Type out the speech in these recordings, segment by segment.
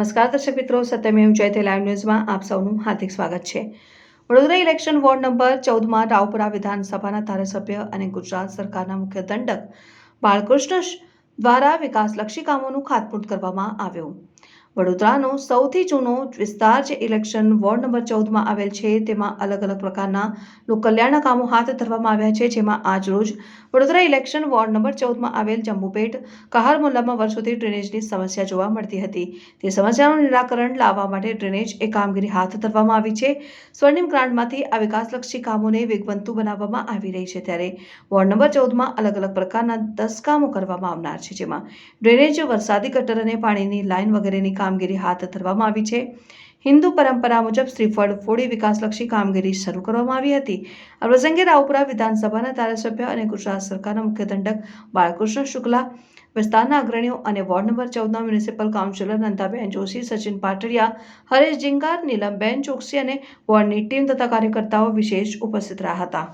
નમસ્કાર દર્શક મિત્રો, સત્યમેવ જયતે લાઈવ ન્યૂઝમાં આપ સૌનું હાર્દિક સ્વાગત છે। વડોદરા ઇલેક્શન વોર્ડ નંબર 14માં રાવપુરા વિધાનસભાના ધારાસભ્ય અને ગુજરાત સરકારના મુખ્ય દંડક બાળકૃષ્ણ દ્વારા વિકાસલક્ષી કામોનું ખાતમુહૂર્ત કરવામાં આવ્યું। વડોદરાનો સૌથી જૂનો વિસ્તાર જે ઇલેક્શન વોર્ડ નંબર 14માં આવેલ છે તેમાં અલગ અલગ પ્રકારના લોકકલ્યાણના કામો હાથ ધરવામાં આવ્યા છે, જેમાં આજરોજ વડોદરા ઇલેક્શન વોર્ડ નંબર 14માં આવેલ જંબુપેટ કહાર મોહલ્લામાં વર્ષોથી ડ્રેનેજની સમસ્યા જોવા મળતી હતી। તે સમસ્યાનું નિરાકરણ લાવવા માટે ડ્રેનેજ કામગીરી હાથ ધરવામાં આવી છે। સ્વર્ણિમ ગ્રાન્ટમાંથી આ વિકાસલક્ષી કામોને વેગવંતુ બનાવવામાં આવી રહી છે, ત્યારે વોર્ડ નંબર 14માં અલગ અલગ પ્રકારના 10 કામો કરવામાં આવનાર છે, જેમાં ડ્રેનેજ, વરસાદી ગટર અને પાણીની લાઇન વગેરેની કામગીરી હાથ ધરવામાં આવી છે। હિન્દુ પરંપરા મુજબ શ્રીફળ ફોડી વિકાસલક્ષી કામગીરી શરૂ કરવામાં આવી હતી। આ પ્રસંગે રાવપુરા વિધાનસભાના ધારાસભ્ય અને ગુજરાત સરકારના મુખ્ય દંડક બાળકૃષ્ણ શુક્લા, વિસ્તારના અગ્રણીઓ અને વોર્ડ નંબર 14ના મ્યુનિસિપલ કાઉન્સિલર નંદાબેન જોશી, સચિન પાટડિયા, હરેશ જિંગાર, નીલમબેન ચોકસી અને વોર્ડની ટીમ તથા કાર્યકર્તાઓ વિશેષ ઉપસ્થિત રહ્યા હતા।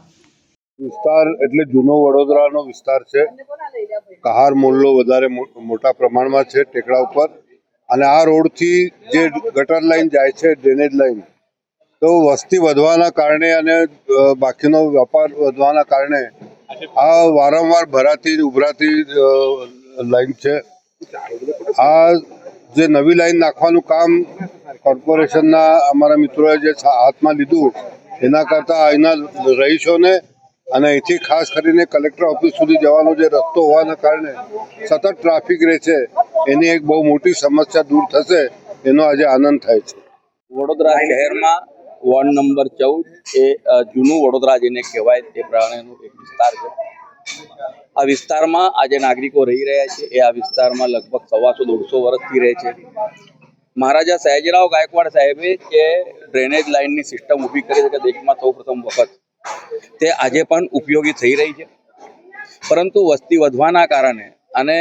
વિસ્તાર એટલે જૂનો વડોદરાનો વિસ્તાર છે। કહાર મોહલ્લો વધારે મોટા પ્રમાણમાં છે ટેકરા ઉપર, અને આ રોડથી જે ગટર લાઈન જાય છે, ડ્રેનેજ લાઈન, તો વસ્તી વધવાના કારણે અને બાકીનો વેપાર વધવાના કારણે આ વારંવાર ભરાતી ઉભરાતી લાઈન છે। આ જે નવી લાઈન નાખવાનું કામ કોર્પોરેશનના અમારા મિત્રોએ જે હાથમાં લીધું, એના કરતાં અહીંના રહીશોને અને અહીંથી ખાસ કરીને કલેક્ટર ઓફિસ સુધી જવાનો જે રસ્તો હોવાના કારણે સતત ટ્રાફિક રહે છે, એની એક બહુ મોટી સમસ્યા દૂર થશે, એનો આજે આનંદ થાય છે। વડોદરા શહેરમાં વોર્ડ નંબર 14 એ જૂનું વડોદરા જેને કહેવાય તે પ્રમાણેનું એક વિસ્તાર છે। આ વિસ્તારમાં આજે નાગરિકો રહી રહ્યા છે, એ આ વિસ્તારમાં લગભગ 125-150 વર્ષથી રહે છે। મહારાજા સયાજીરાવ ગાયકવાડ સાહેબે જે ડ્રેનેજ લાઇનની સિસ્ટમ ઊભી કરી છે, દેશમાં સૌ પ્રથમ વખત તે આજે પણ ઉપયોગી થઈ રહી છે, પરંતુ વસ્તી વધવાના કારણે અને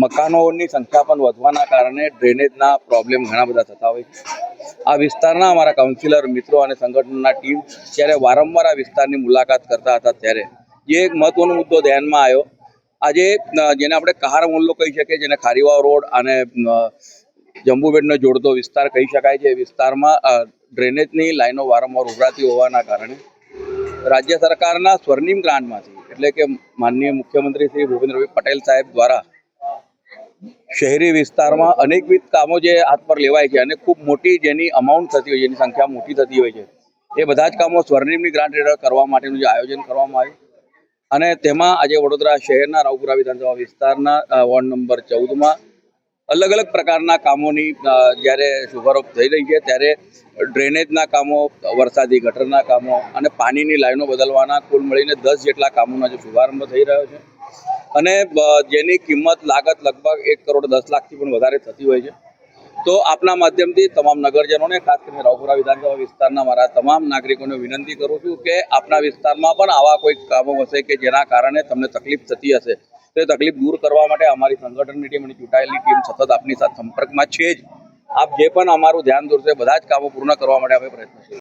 મકાનોની સંખ્યા પણ વધવાના કારણે ડ્રેનેજના પ્રોબ્લેમ ઘણા બધા થતા હોય છે। આ વિસ્તારના અમારા કાઉન્સિલર મિત્રો અને સંગઠનના ટીમ જ્યારે વારંવાર આ વિસ્તારની મુલાકાત કરતા હતા, ત્યારે જે એક મહત્વનો મુદ્દો ધ્યાનમાં આવ્યો, આજે જેને આપણે કહાર મોહલ્લો કહી શકીએ, જેને ખારીવાવ રોડ અને જંબુપેટને જોડતો વિસ્તાર કહી શકાય છે, એ વિસ્તારમાં ડ્રેનેજની લાઈનો વારંવાર ઉભરાતી હોવાના કારણે રાજ્ય સરકારના સ્વર્ણિમ ગ્રાન્ટમાંથી, એટલે કે માનનીય મુખ્યમંત્રી શ્રી ભૂપેન્દ્રભાઈ પટેલ સાહેબ દ્વારા શહેરી વિસ્તારમાં અનેકવિધ કામો જે હાથ પર લેવાય છે અને ખૂબ મોટી જેની અમાઉન્ટ થતી હોય છે, જેની સંખ્યા મોટી થતી હોય છે, એ બધા જ કામો સ્વર્ણિમની ગ્રાન્ટ હેઠળ કરવા માટેનું જે આયોજન કરવામાં આવ્યું, અને તેમાં આજે વડોદરા શહેરના રાવપુરા વિધાનસભા વિસ્તારના વોર્ડ નંબર 14માં અલગ અલગ પ્રકારના કામોની જ્યારે શુભારંભ થઈ રહી છે, ત્યારે ડ્રેનેજના કામો, વરસાદી ગટરના કામો અને પાણીની લાઈનો બદલવાના કુલ મળીને 10 જેટલા કામોનો જે શુભારંભ થઈ રહ્યો છે, અને જેની કિંમત લાગત લગભગ 1,10,00,000થી પણ વધારે થતી હોય છે। તો આપના માધ્યમથી તમામ નગરજનોને, ખાસ કરીને રાવપુરા વિધાનસભા વિસ્તારના મારા તમામ નાગરિકોને વિનંતી કરું છું કે આપના વિસ્તારમાં પણ આવા કોઈ કામો હશે કે જેના કારણે તમને તકલીફ થતી હશે, તો એ તકલીફ દૂર કરવા માટે અમારી સંગઠનની ટીમ અને ચૂંટાયેલી ટીમ સતત આપની સાથે સંપર્કમાં છે જ। આપ જે પણ અમારું ધ્યાન દોરશે, બધા જ કામો પૂર્ણ કરવા માટે અમે પ્રયત્નશીલ।